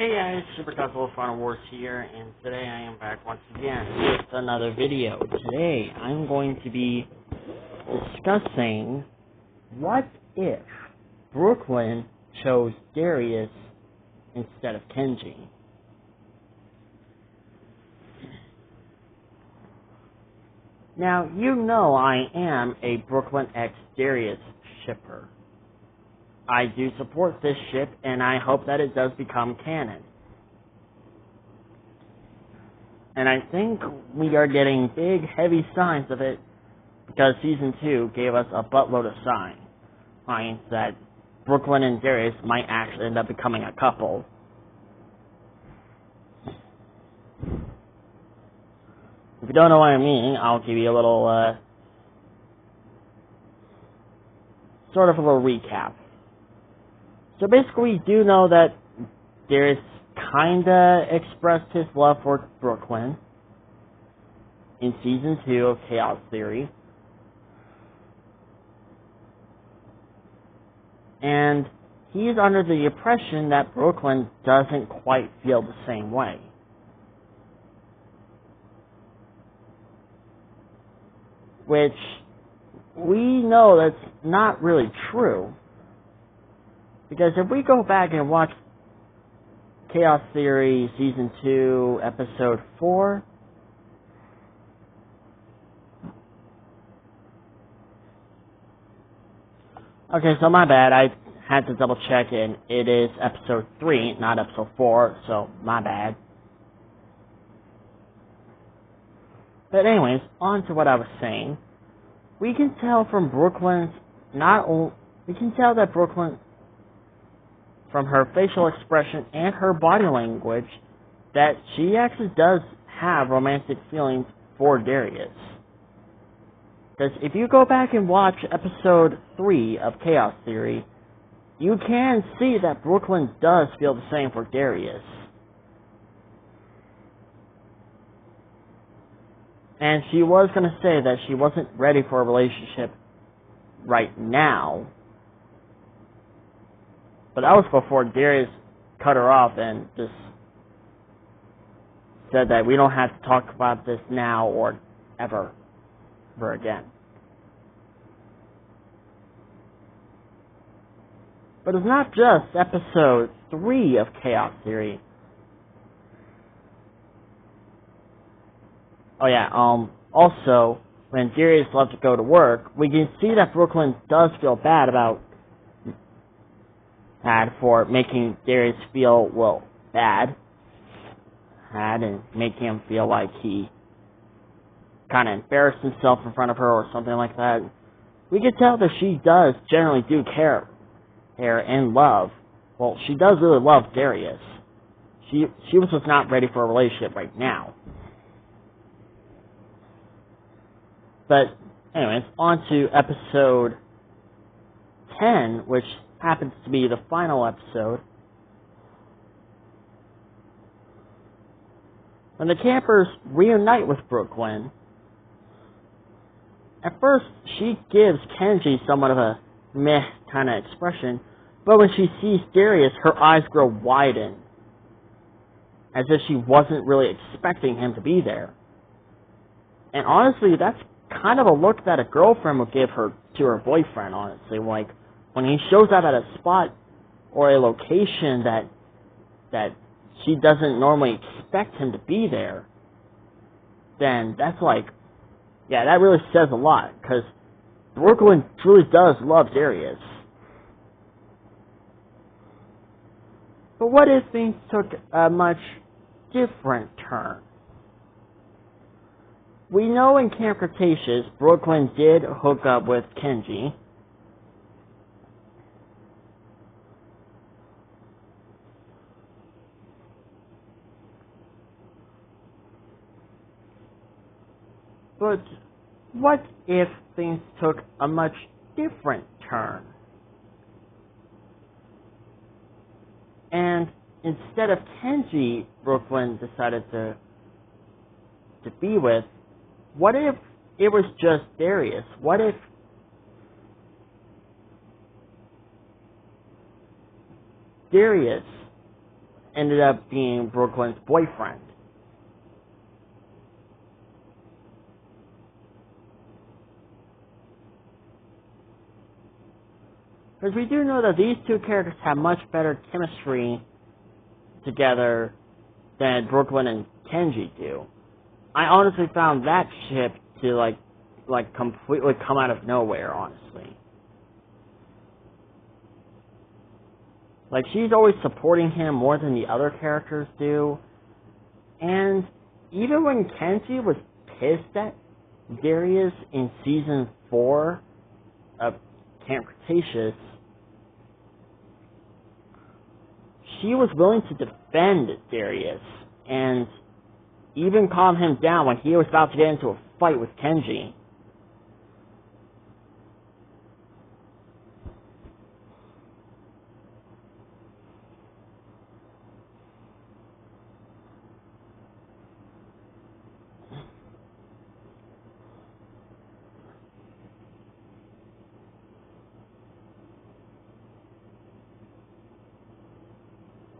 Hey guys, Super Casual Final Wars here, and today I am back once again with another video. Today I'm going to be discussing what if Brooklyn chose Darius instead of Kenji. Now, you know I am a Brooklyn x Darius shipper. I do support this ship, and I hope that it does become canon. And I think we are getting big, heavy signs of it, because Season 2 gave us a buttload of signs that Brooklyn and Darius might actually end up becoming a couple. If you don't know what I mean, I'll give you a little, sort of a little recap. So basically, we do know that Darius kinda expressed his love for Brooklyn in Season 2 of Chaos Theory. And he's under the impression that Brooklyn doesn't quite feel the same way. Which, we know that's not really true. Because if we go back and watch Chaos Theory Season 2, Episode 4, okay, so my bad, I had to double check, and it is Episode 3, not Episode 4, so my bad. But anyways, on to what I was saying. We can tell from Brooklyn's, we can tell that Brooklyn, from her facial expression and her body language, that she actually does have romantic feelings for Darius. Because if you go back and watch Episode 3 of Chaos Theory, you can see that Brooklyn does feel the same for Darius. And she was going to say that she wasn't ready for a relationship right now. But that was before Darius cut her off and just said that we don't have to talk about this now or ever again. But it's not just Episode 3 of Chaos Theory. Oh yeah, also, when Darius left to go to work, we can see that Brooklyn does feel bad for making Darius feel, well, bad. And making him feel like he kind of embarrassed himself in front of her or something like that. We can tell that she does generally do care and love. Well, she does really love Darius. She was just not ready for a relationship right now. But, anyways, on to Episode 10, which happens to be the final episode. When the campers reunite with Brooklyn, at first she gives Kenji somewhat of a meh kind of expression, but when she sees Darius, her eyes grow widen, as if she wasn't really expecting him to be there. And honestly, that's kind of a look that a girlfriend would give to her boyfriend, honestly. Like, when he shows up at a spot or a location that she doesn't normally expect him to be there, then that's like, yeah, that really says a lot, because Brooklyn truly does love Darius. But what if things took a much different turn? We know in Camp Cretaceous, Brooklyn did hook up with Kenji. But what if things took a much different turn? And instead of Kenji, Brooklyn decided to be with, what if it was just Darius? What if Darius ended up being Brooklyn's boyfriend. Because we do know that these two characters have much better chemistry together than Brooklyn and Kenji do. I honestly found that ship to like completely come out of nowhere, honestly. Like, she's always supporting him more than the other characters do. And even when Kenji was pissed at Darius in Season 4 of Camp Cretaceous, she was willing to defend Darius and even calm him down when he was about to get into a fight with Kenji.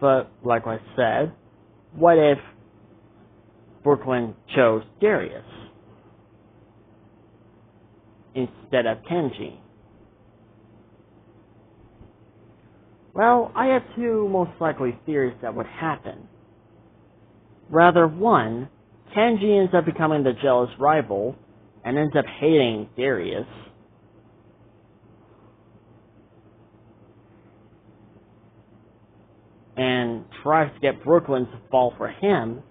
But, like I said, what if Brooklyn chose Darius instead of Kenji? Well, I have two most likely theories that would happen. Rather, one, Kenji ends up becoming the jealous rival and ends up hating Darius. And tries to get Brooklyn to fall for him.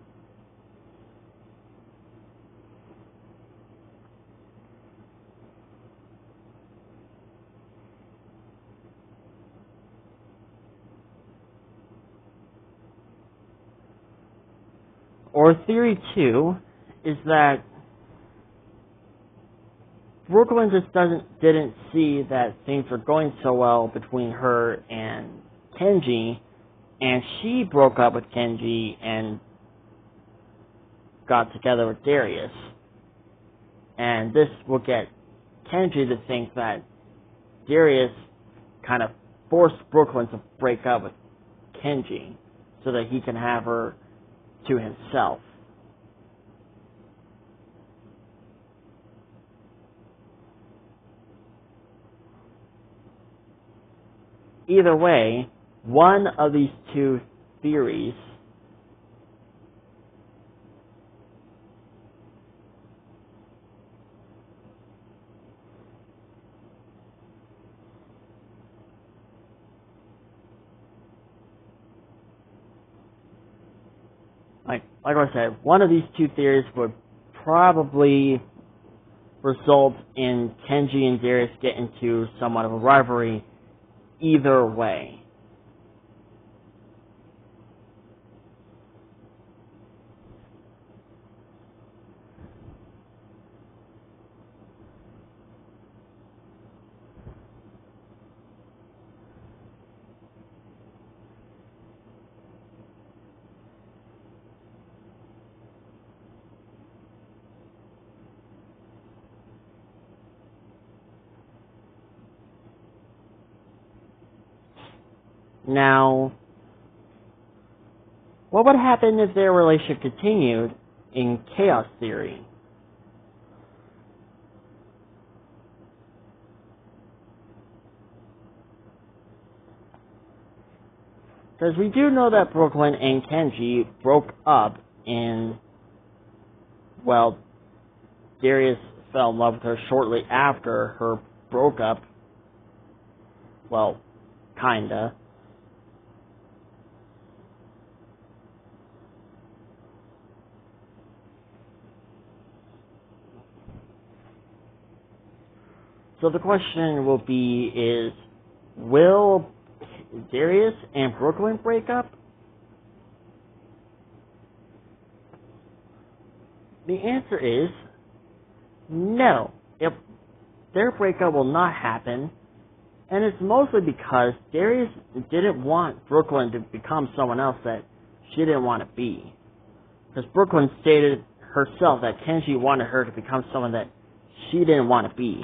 Or theory two is that Brooklyn just didn't see that things were going so well between her and Kenji, and she broke up with Kenji and got together with Darius. And this will get Kenji to think that Darius kind of forced Brooklyn to break up with Kenji so that he can have her to himself. Either way, one of these two theories like I said, one of these two theories would probably result in Kenji and Darius get into somewhat of a rivalry either way. Now, what would happen if their relationship continued in Chaos Theory? Because we do know that Brooklyn and Kenji broke up well, Darius fell in love with her shortly after her broke up. Well, kinda. So the question will be will Darius and Brooklyn break up? The answer is no. Their breakup will not happen, and it's mostly because Darius didn't want Brooklyn to become someone else that she didn't want to be. Because Brooklyn stated herself that Kenji wanted her to become someone that she didn't want to be.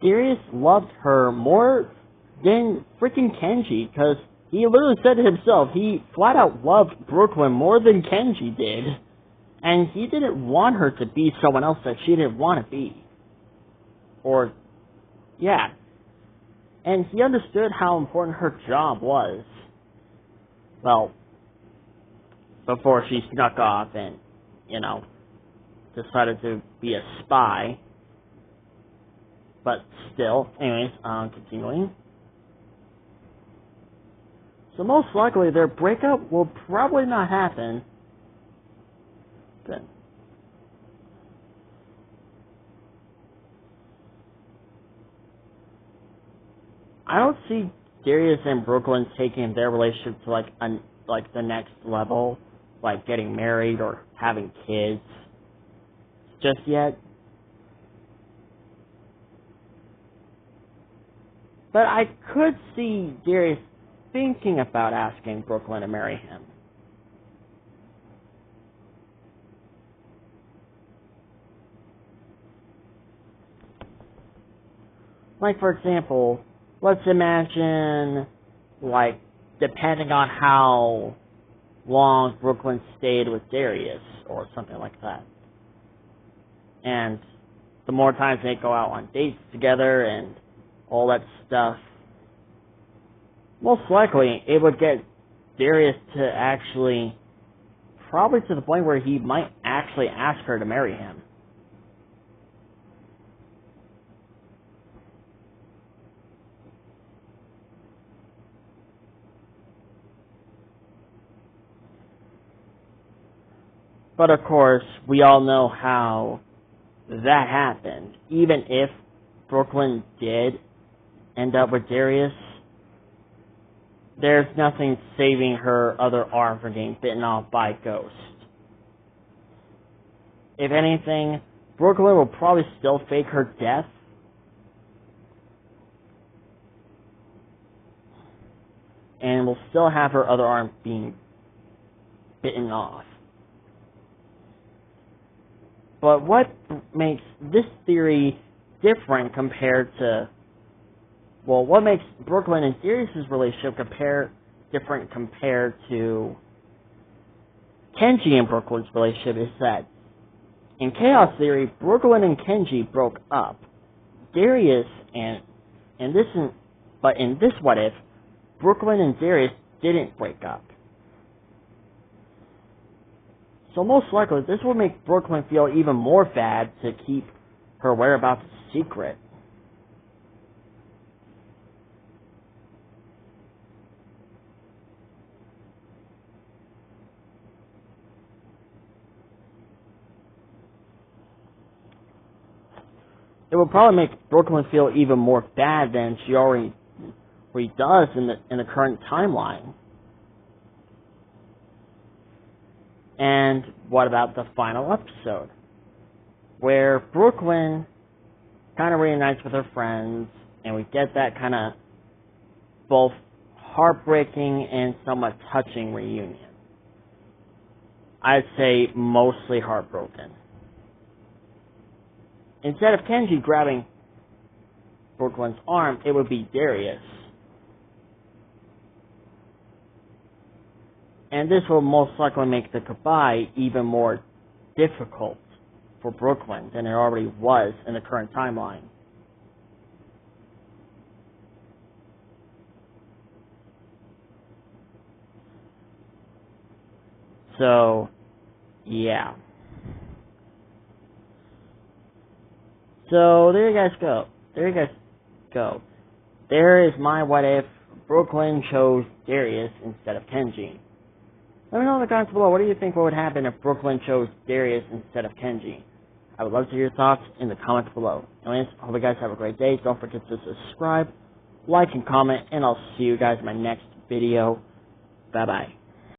Darius loved her more than freaking Kenji, because He literally said to himself, he flat out loved Brooklyn more than Kenji did. And he didn't want her to be someone else that she didn't want to be. Or, yeah. And he understood how important her job was. Well, before she snuck off and, decided to be a spy. But still, anyways, continuing. So most likely their breakup will probably not happen. Good. I don't see Darius and Brooklyn taking their relationship to the next level, like getting married or having kids, just yet. But I could see Darius thinking about asking Brooklyn to marry him. Like, for example, let's imagine, depending on how long Brooklyn stayed with Darius, or something like that. And the more times they go out on dates together and all that stuff, most likely it would get Darius to actually, probably to the point where he might actually ask her to marry him. But of course, we all know how that happened. Even if Brooklyn did end up with Darius, there's nothing saving her other arm from getting bitten off by a ghost. If anything, Brooklyn will probably still fake her death. And will still have her other arm being bitten off. But what makes this theory different compared to, what makes Brooklyn and Darius' relationship different compared to Kenji and Brooklyn's relationship is that in Chaos Theory, Brooklyn and Kenji broke up. Darius in this what if, Brooklyn and Darius didn't break up. So most likely, this will make Brooklyn feel even more bad to keep her whereabouts a secret. It will probably make Brooklyn feel even more bad than she already does in the current timeline. And what about the final episode, where Brooklyn kind of reunites with her friends, and we get that kind of both heartbreaking and somewhat touching reunion? I'd say mostly heartbroken. Instead of Kenji grabbing Brooklyn's arm, it would be Darius. And this will most likely make the goodbye even more difficult for Brooklyn than it already was in the current timeline. So, yeah. So, there you guys go. There is my what if Brooklyn chose Darius instead of Kenji. Let me know in the comments below, what do you think would happen if Brooklyn chose Darius instead of Kenji? I would love to hear your thoughts in the comments below. Anyways, hope you guys have a great day. Don't forget to subscribe, like, and comment, and I'll see you guys in my next video. Bye-bye.